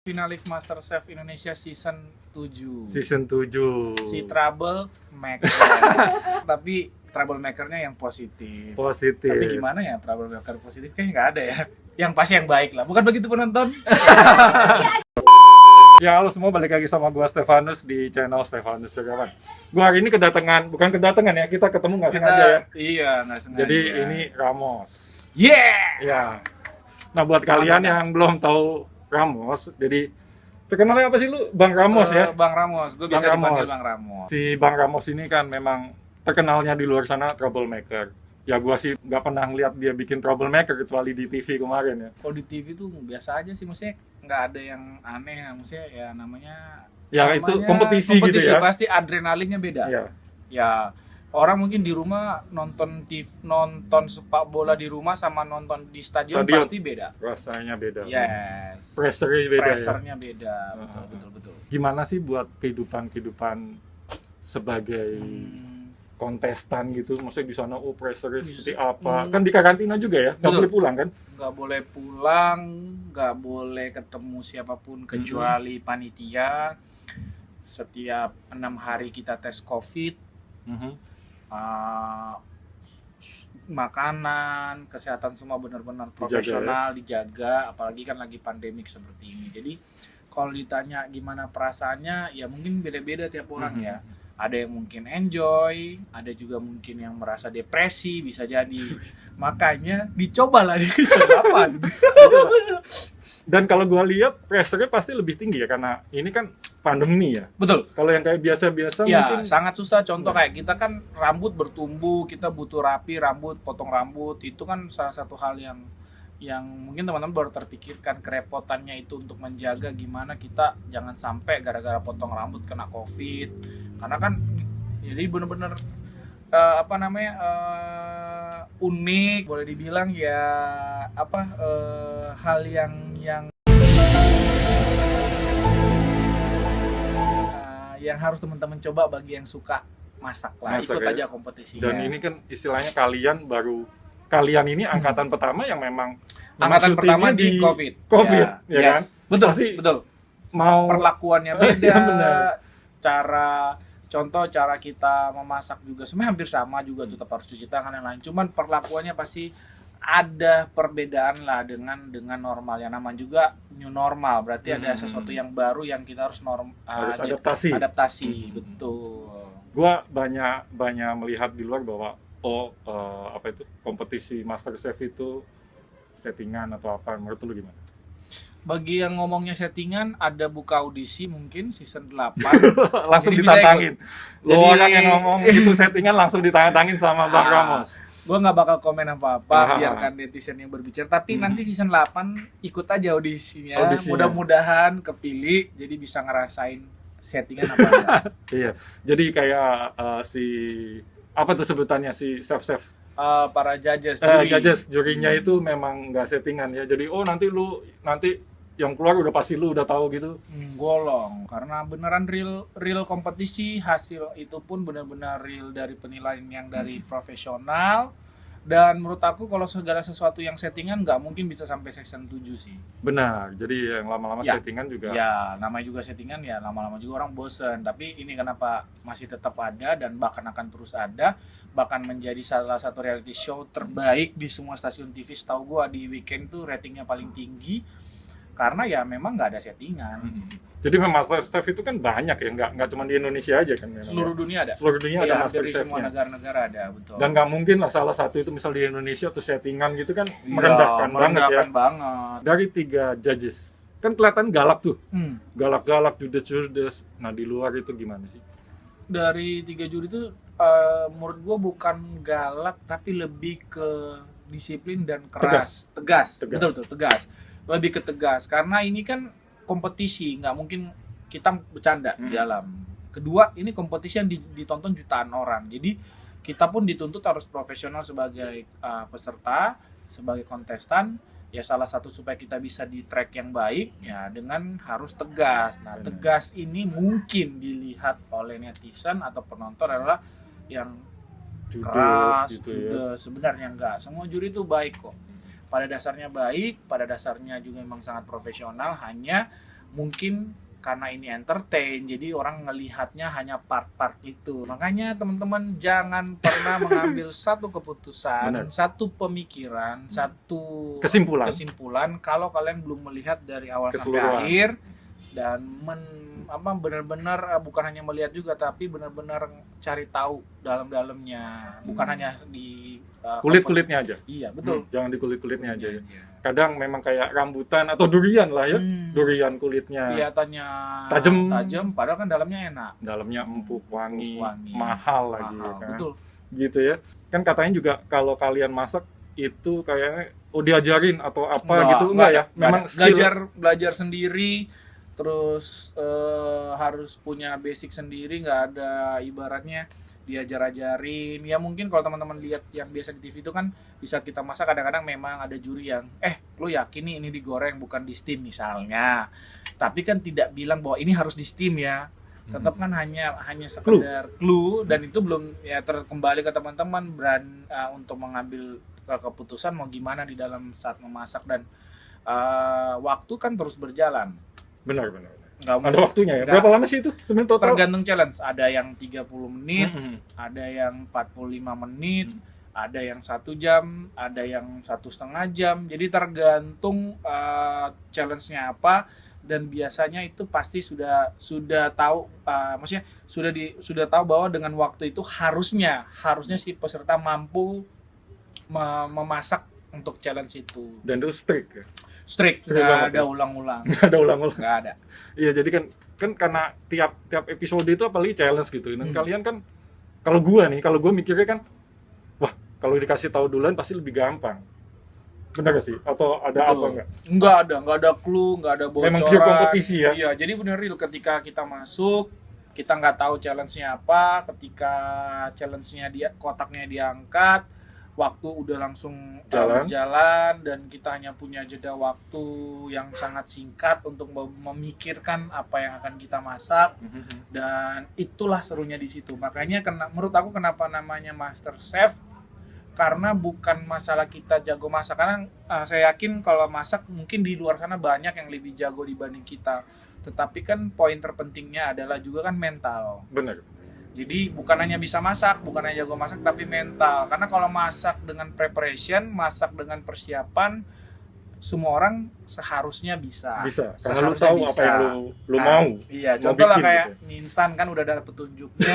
Finalis MasterChef Indonesia season 7. Season 7. Si trouble maker. Tapi trouble makernya yang positif. Positif. Tapi gimana ya trouble maker positif kayaknya nggak ada ya. Yang pasti yang baik lah. Bukan begitu penonton? Ya, halo semua, balik lagi sama gua Stefanus di channel Stefanus Sirawan. Gua hari ini bukan kedatangan ya, kita ketemu nggak sengaja ya. Iya, nggak sengaja. Jadi ini Ramos. Yeah! Ya. Nah, buat kalian yang belum tahu Ramos, jadi terkenalnya apa sih lu? Bang Ramos ya? Bang Ramos, gue bisa Bang dipanggil Ramos. Bang Ramos. Si Bang Ramos ini kan memang terkenalnya di luar sana troublemaker. Ya gua sih nggak pernah ngeliat dia bikin troublemaker kecuali di TV kemarin ya. Kalau di TV tuh biasa aja sih, maksudnya nggak ada yang aneh, maksudnya ya namanya Itu kompetisi gitu ya. Pasti adrenalinnya beda. Iya. Ya orang mungkin di rumah nonton sepak bola di rumah sama nonton di stadion. Pasti beda. Rasanya beda. Yes. Pressure-nya beda. Pressure-nya beda. Betul. Gimana sih buat kehidupan sebagai kontestan gitu, maksudnya di sana pressure seperti apa? Kan di karantina juga ya, nggak boleh pulang kan? Nggak boleh pulang, nggak boleh ketemu siapapun kecuali panitia. Setiap 6 hari kita tes COVID, makanan, kesehatan semua benar-benar profesional, dijaga, apalagi kan lagi pandemik seperti ini. Jadi kalau ditanya gimana perasaannya, ya mungkin beda-beda tiap orang ya. Ada yang mungkin enjoy, ada juga mungkin yang merasa depresi, bisa jadi. Makanya dicobalah di season 8. Dan kalau gua lihat pressure-nya pasti lebih tinggi ya, karena ini kan pandemi ya. Betul. Kalau yang kayak biasa-biasa ya, mungkin sangat susah. Contoh kayak kita kan rambut bertumbuh, kita butuh rapi rambut, potong rambut. Itu kan salah satu hal yang mungkin teman-teman baru terpikirkan kerepotannya itu untuk menjaga gimana kita jangan sampai gara-gara potong rambut kena COVID. Karena kan jadi benar-benar unik, boleh dibilang ya hal yang harus teman-teman coba bagi yang suka masak lah. Ikut aja kompetisinya. Dan ini kan istilahnya kalian ini angkatan pertama yang memang angkatan pertama di COVID ya kan? Betul. Mau perlakuannya beda, benar. cara kita memasak juga sebenarnya hampir sama juga, tetap harus cuci tangan dan lain. Cuman perlakuannya pasti ada perbedaan lah dengan normal. Yang namanya juga new normal, berarti ada sesuatu yang baru yang kita harus adaptasi. Betul. Gua banyak melihat di luar bahwa kompetisi MasterChef itu settingan atau apa, menurut lu gimana? Bagi yang ngomongnya settingan, ada buka audisi mungkin season 8. Langsung ditantangin. Lo orang yang ngomong itu settingan langsung ditantangin sama Bang Ramos. Gue nggak bakal komen apa-apa, biarkan netizen yang berbicara. Tapi nanti season 8 ikut aja audisinya. Mudah-mudahan kepilih, jadi bisa ngerasain settingan apa enggak. Iya, jadi kayak apa tuh sebutannya, si chef para judges, jurinya itu memang nggak settingan ya. Jadi nanti yang keluar udah pasti lu udah tahu gitu. Golong, karena beneran real kompetisi, hasil itu pun benar-benar real dari penilaian yang dari profesional. Dan menurut aku kalau segala sesuatu yang settingan nggak mungkin bisa sampai season 7 sih. Benar, jadi yang lama-lama settingan juga. Ya, namanya juga settingan ya, lama-lama juga orang bosen. Tapi ini kenapa masih tetap ada dan bahkan akan terus ada, bahkan menjadi salah satu reality show terbaik di semua stasiun TV. Setahu gua di weekend tuh ratingnya paling tinggi. Karena ya memang nggak ada settingan. Jadi memang MasterChef itu kan banyak ya, nggak cuma di Indonesia aja kan memang. Seluruh dunia ada. Seluruh dunia ada MasterChef-nya. Dari semua negara-negara ada, betul. Dan nggak mungkin lah salah satu itu misal di Indonesia tuh settingan gitu kan merendahkan banget. Dari 3 judges, kan kelihatan galak tuh. Galak-galak, judes. Nah di luar itu gimana sih? Dari 3 juri itu menurut gua bukan galak, tapi lebih ke disiplin dan keras. Tegas. Betul, tegas. Lebih ke tegas, karena ini kan kompetisi, nggak mungkin kita bercanda di dalam. Kedua, ini kompetisi yang ditonton jutaan orang, jadi kita pun dituntut harus profesional sebagai peserta, sebagai kontestan. Ya salah satu supaya kita bisa di track yang baik, ya dengan harus tegas. Nah, tegas ini mungkin dilihat oleh netizen atau penonton adalah yang keras, judes. Sebenarnya enggak, semua juri itu baik kok. Pada dasarnya baik, pada dasarnya juga memang sangat profesional, hanya mungkin karena ini entertain, jadi orang ngelihatnya hanya part-part itu. Makanya teman-teman jangan pernah mengambil satu keputusan, Benar. satu pemikiran, satu Kesimpulan kalau kalian belum melihat dari awal sampai Keseluruhan. akhir dan benar-benar bukan hanya melihat juga, tapi benar-benar cari tahu dalam-dalamnya, bukan hanya di kulit-kulitnya aja. Iya, betul. Jangan di kulit-kulitnya aja ya. Iya. Kadang memang kayak rambutan atau durian lah ya. Durian kulitnya Kelihatannya Tajem. padahal kan dalamnya enak. dalamnya empuk, wangi, Wangi. mahal lagi Mahal, kan. betul. Gitu ya. Kan katanya juga kalau kalian masak itu kayaknya diajarin atau apa gitu enggak ya? Memang belajar sendiri, terus harus punya basic sendiri, nggak ada ibaratnya diajar-ajarin. Ya mungkin kalau teman-teman lihat yang biasa di TV itu kan di saat kita masak kadang-kadang memang ada juri yang lo yakin nih ini digoreng bukan di steam misalnya, tapi kan tidak bilang bahwa ini harus di steam ya, tetap kan hanya sekedar clue, dan itu belum ya kembali ke teman-teman untuk mengambil keputusan mau gimana di dalam saat memasak, dan waktu kan terus berjalan. Benar. Nggak Ada mungkin- waktunya ya. nggak. Berapa lama sih itu sebenarnya total? Tergantung challenge, ada yang 30 menit, Mhm. ada yang 45 menit, Hmm. ada yang 1 jam, ada yang 1,5 jam. Jadi tergantung challenge-nya apa, dan biasanya itu pasti sudah tahu, maksudnya sudah tahu bahwa dengan waktu itu harusnya si peserta mampu memasak untuk challenge itu. Dan itu strict ya. Strict, Strict nggak banget ada ya. ulang-ulang, Nggak ada ulang-ulang. nggak ada. Iya, jadi kan karena tiap episode itu apalagi challenge gitu. Dan Hmm. kalian kan kalau gue mikirnya kan wah, kalau dikasih tahu duluan pasti lebih gampang. Benar gak sih? Atau ada apa enggak? Nggak ada clue, nggak ada bocoran. Memang pure kompetisi ya? Iya, jadi bener real ketika kita masuk, kita nggak tahu challenge-nya apa, ketika challenge-nya kotaknya diangkat, waktu udah langsung berjalan, dan kita hanya punya jeda waktu yang sangat singkat untuk memikirkan apa yang akan kita masak, dan itulah serunya di situ. Makanya menurut aku kenapa namanya Master Chef, karena bukan masalah kita jago masak, karena saya yakin kalau masak mungkin di luar sana banyak yang lebih jago dibanding kita, tetapi kan poin terpentingnya adalah juga kan mental. Benar. Jadi bukan hanya bisa masak, bukan hanya jago masak, tapi mental. Karena kalau masak dengan preparation, masak dengan persiapan, semua orang seharusnya bisa. Karena lu tahu apa yang lu mau. Iya, mau contoh lah bikin kayak gitu. mie instan kan udah ada petunjuknya,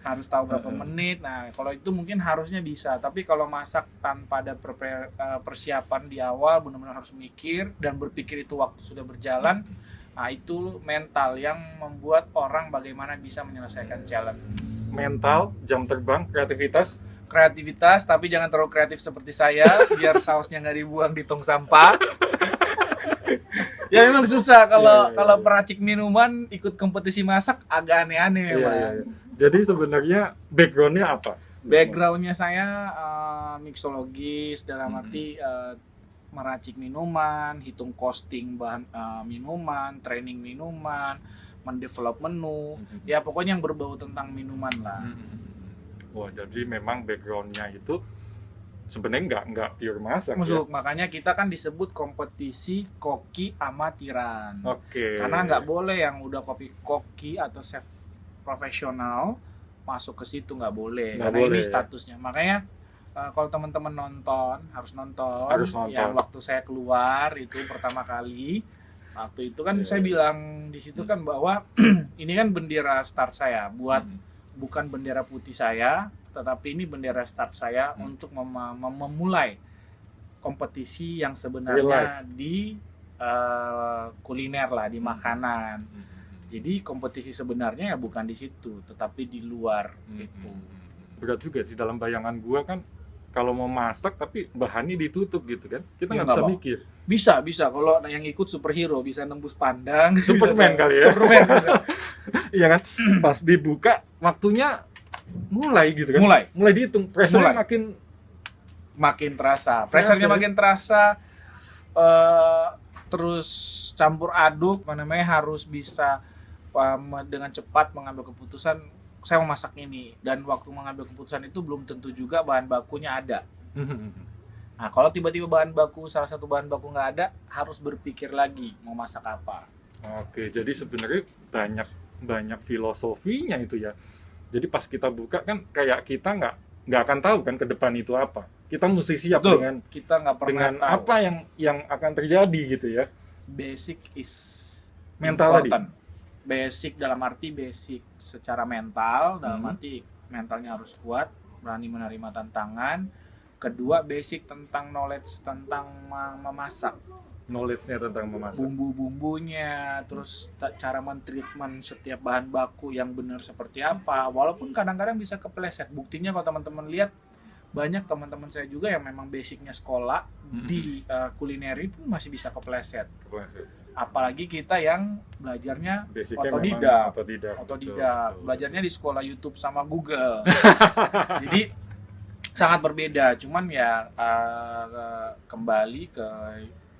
harus tahu berapa menit. Nah, kalau itu mungkin harusnya bisa. Tapi kalau masak tanpa ada persiapan di awal, benar-benar harus mikir dan berpikir itu waktu sudah berjalan. Nah, itu mental yang membuat orang bagaimana bisa menyelesaikan challenge. Mental, jam terbang, Kreativitas, tapi jangan terlalu kreatif seperti saya, biar sausnya nggak dibuang di tong sampah. Ya memang susah kalau peracik minuman ikut kompetisi masak, agak aneh-aneh. Iya. Jadi sebenarnya background-nya apa? Background-nya saya mixologis, dalam arti meracik minuman, hitung costing bahan minuman, training minuman, mendevelop menu, ya pokoknya yang berbau tentang minuman lah. Wah, jadi memang background-nya itu sebenarnya nggak pure masak Masuk, makanya kita kan disebut kompetisi koki amatiran. Oke. Karena nggak boleh yang udah koki atau chef profesional masuk ke situ, nggak boleh. Karena ini statusnya. Makanya kalau teman-teman harus nonton. Yang waktu saya keluar itu pertama kali, waktu itu kan saya bilang di situ kan bahwa ini kan bendera start saya, bukan bendera putih saya, tetapi ini bendera start saya untuk memulai kompetisi yang sebenarnya di kuliner lah, di makanan. Jadi kompetisi sebenarnya ya bukan di situ, tetapi di luar gitu. Berat juga sih dalam bayangan gua kan. Kalau mau masak tapi bahannya ditutup gitu kan, kita nggak bisa mikir. Bisa kalau yang ikut superhero bisa nembus pandang. Superman kali ya. Superman. Iya kan, pas dibuka waktunya mulai gitu kan. Mulai dihitung, pressure-nya makin terasa. Pressure-nya makin terasa. Terus campur aduk, harus bisa dengan cepat mengambil keputusan. Saya mau masak ini, dan waktu mengambil keputusan itu belum tentu juga bahan bakunya ada. Nah, kalau tiba-tiba salah satu bahan baku nggak ada, harus berpikir lagi mau masak apa. Oke, jadi sebenarnya banyak filosofinya itu ya. Jadi pas kita buka kan kayak kita nggak akan tahu kan ke depan itu apa. Kita mesti siap Betul, dengan kita nggak pernah dengan tahu. apa yang akan terjadi gitu ya. Basic is Mental tadi. important. Basic dalam arti basic secara mental, dalam Hmm. arti mentalnya harus kuat, berani menerima tantangan. Kedua, basic tentang knowledge tentang memasak, Knowledge-nya tentang memasak. bumbu-bumbunya, terus cara mentreatment setiap bahan baku yang benar seperti apa. Walaupun kadang-kadang bisa kepleset. Buktinya kalau teman-teman lihat, banyak teman-teman saya juga yang memang basicnya sekolah di kulineri pun masih bisa kepleset. Apalagi kita yang belajarnya Basicnya otodidak. memang Otodidak, belajarnya di sekolah YouTube sama Google. Jadi sangat berbeda. Cuman ya kembali ke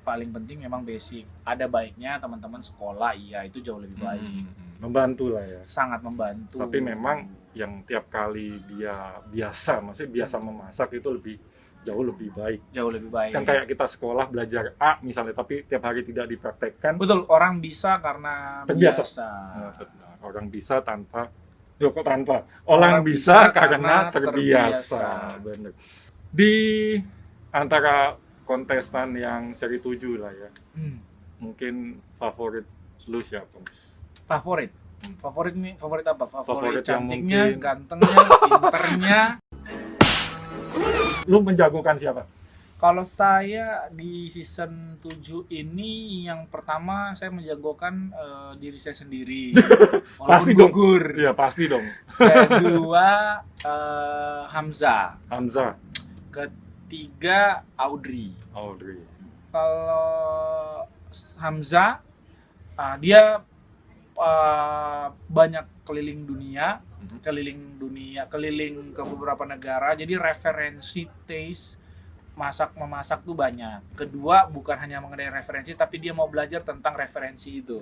paling penting memang basic. Ada baiknya teman-teman sekolah, iya itu jauh lebih baik. Membantu lah ya. Sangat membantu. Tapi memang yang tiap kali dia maksudnya biasa memasak itu jauh lebih baik. Jauh lebih baik. Kan kayak kita sekolah belajar A misalnya, tapi tiap hari tidak dipraktekkan. Betul, orang bisa karena Terbiasa. biasa. Nah, orang bisa tanpa Orang bisa karena terbiasa. Bener. Di antara kontestan yang seri 7 lah ya, mungkin favorit lu siapa? Favorit apa? Favorit yang cantiknya, mungkin gantengnya, pinternya. Lu menjagokan siapa? Kalau saya di season 7 ini, yang pertama saya menjagokan diri saya sendiri. Pasti Walaupun gugur. Iya pasti dong. Kedua Hamzah. Ketiga Audrey. Kalau Hamzah dia banyak keliling dunia, keliling ke beberapa negara. Jadi referensi taste memasak tuh banyak. Kedua, bukan hanya mengenai referensi, tapi dia mau belajar tentang referensi itu.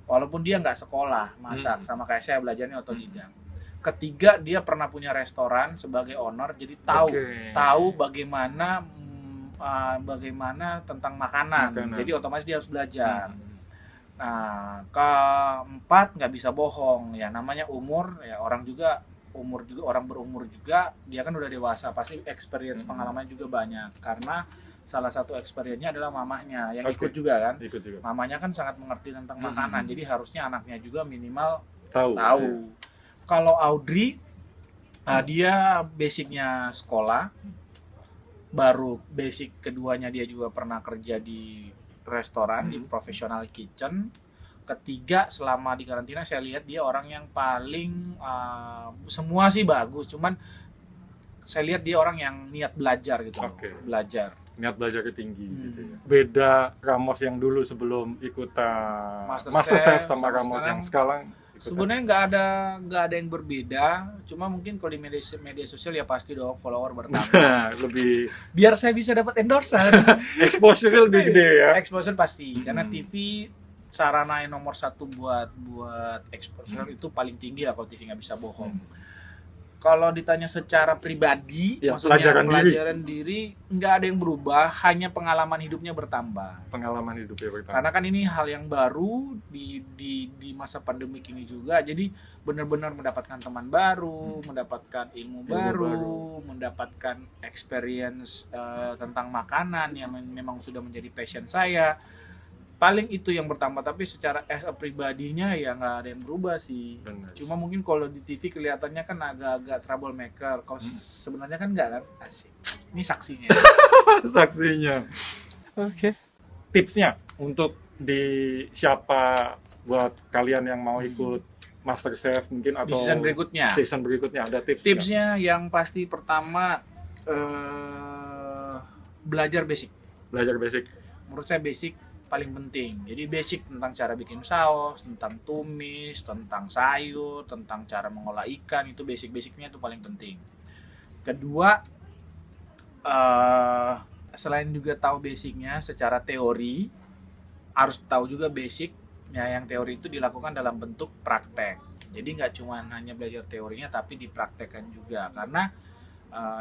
Walaupun dia nggak sekolah masak, sama kayak saya belajarnya otodidak. Ketiga, dia pernah punya restoran sebagai owner, jadi tahu bagaimana tentang makanan. Jadi otomatis dia harus belajar. Nah, keempat, nggak bisa bohong ya, namanya umur ya, orang berumur juga, dia kan udah dewasa, pasti experience pengalaman juga banyak, karena salah satu experience-nya adalah mamahnya yang ikut juga kan. Mamanya kan sangat mengerti tentang makanan, jadi harusnya anaknya juga minimal tahu. Kalau Audrey dia basicnya sekolah, baru basic keduanya dia juga pernah kerja di restoran, di professional kitchen. Ketiga, selama di karantina saya lihat dia orang yang paling semua sih bagus, cuman saya lihat dia orang yang niat belajar gitu. Niat belajarnya tinggi gitu ya. Beda Ramos yang dulu sebelum ikutan MasterChef sama Ramos yang sekarang sebenarnya nggak ada yang berbeda, cuma mungkin kalau di media sosial ya pasti dong follower bertambah. Lebih biar saya bisa dapat endorsan. Exposure lebih gede ya. Exposure pasti, karena TV sarana yang nomor satu buat exposure itu paling tinggi lah kalau TV, nggak bisa bohong. Kalau ditanya secara pribadi, ya, maksudnya pelajaran diri, nggak ada yang berubah, hanya pengalaman hidupnya bertambah. Karena kan ini hal yang baru di masa pandemik ini juga, jadi benar-benar mendapatkan teman baru, mendapatkan ilmu baru, mendapatkan experience tentang makanan yang memang sudah menjadi passion saya. Paling itu yang bertambah, tapi secara pribadinya ya nggak ada yang berubah sih. Cuma mungkin kalau di TV kelihatannya kan agak-agak troublemaker, kalau sebenarnya kan nggak kan. Asik. Ini saksinya. Oke. Tipsnya untuk siapa buat kalian yang mau ikut MasterChef mungkin atau di season berikutnya ada tipsnya yang pasti. Pertama, belajar basic. Menurut saya basic paling penting. Jadi basic tentang cara bikin saus, tentang tumis, tentang sayur, tentang cara mengolah ikan, itu basic-basicnya itu paling penting. Kedua, selain juga tahu basicnya secara teori, harus tahu juga basic ya, yang teori itu dilakukan dalam bentuk praktek. Jadi nggak cuma hanya belajar teorinya, tapi dipraktekkan juga, karena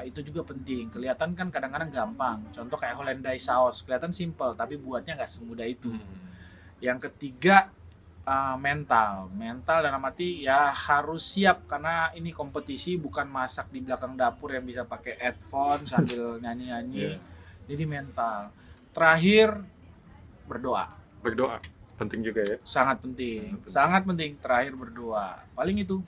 itu juga penting. Kelihatan kan kadang-kadang gampang. Contoh kayak Hollandaise sauce, kelihatan simple, tapi buatnya nggak semudah itu. Yang ketiga, mental dalam arti ya harus siap karena ini kompetisi, bukan masak di belakang dapur yang bisa pakai headphone sambil nyanyi-nyanyi. Jadi mental. Terakhir berdoa penting juga ya. sangat penting. Terakhir berdoa, paling itu.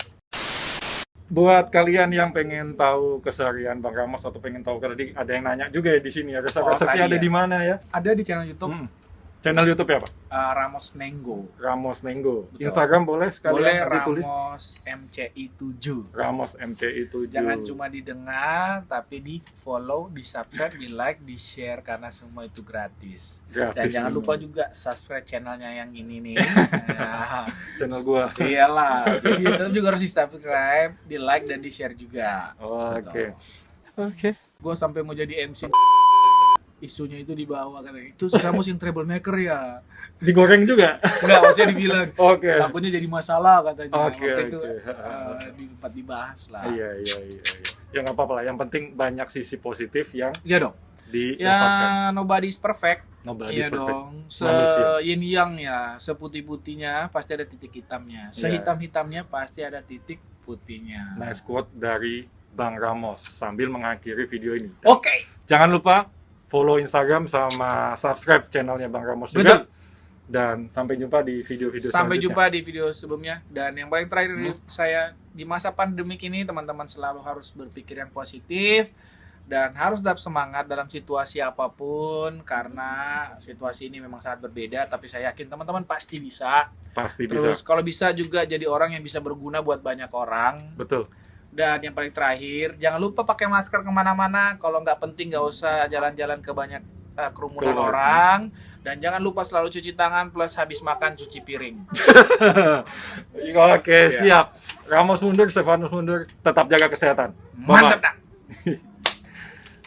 Buat kalian yang pengen tahu keseharian Bang Ramos atau pengen tahu, tadi ada yang nanya juga ya di sini ya, resep-resepnya ada di mana ya? Ada di channel YouTube. Channel YouTube ya, Pak? Ramos Nenggo. Betul. Instagram boleh sekalian Boleh, ditulis. Ramos MCI7. Ramos MCI7. Jangan cuma didengar, tapi di follow, di subscribe, di like, di share karena semua itu gratis. Dan jangan lupa juga subscribe channelnya yang ini nih. Nah, channel gua. Iyalah. Jadi tetap juga harus di subscribe, di like dan di share juga. Oke. Gue sampai mau jadi MC. Isunya itu dibawa katanya, itu kamu sing troublemaker ya. Digoreng juga? Enggak, maksudnya dibilang takutnya jadi masalah katanya. Waktu itu dibahas lah. Iya. Ya nggak apa-apa lah, yang penting banyak sisi positif yang iya dong didapatkan. Nobody's perfect. Nobody's perfect. Dong, yin yang ya, seputih-putihnya pasti ada titik hitamnya, sehitam-hitamnya pasti ada titik putihnya. Nice quote dari Bang Ramos sambil mengakhiri video ini. Oke. Jangan lupa follow Instagram sama subscribe channelnya Bang Ramos juga. Dan sampai jumpa di video-video sebelumnya. Dan yang paling terakhir saya, di masa pandemik ini teman-teman selalu harus berpikir yang positif dan harus tetap semangat dalam situasi apapun, karena situasi ini memang sangat berbeda, tapi saya yakin teman-teman pasti bisa. Terus kalau bisa juga jadi orang yang bisa berguna buat banyak orang. Betul. Dan yang paling terakhir, jangan lupa pakai masker kemana-mana. Kalau nggak penting nggak usah jalan-jalan ke banyak kerumunan orang. Dan jangan lupa selalu cuci tangan, plus habis makan cuci piring. Oke, siap. Ramos mundur, Stefanus mundur. Tetap jaga kesehatan. Mantap, Dak.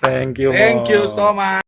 Thank you so much.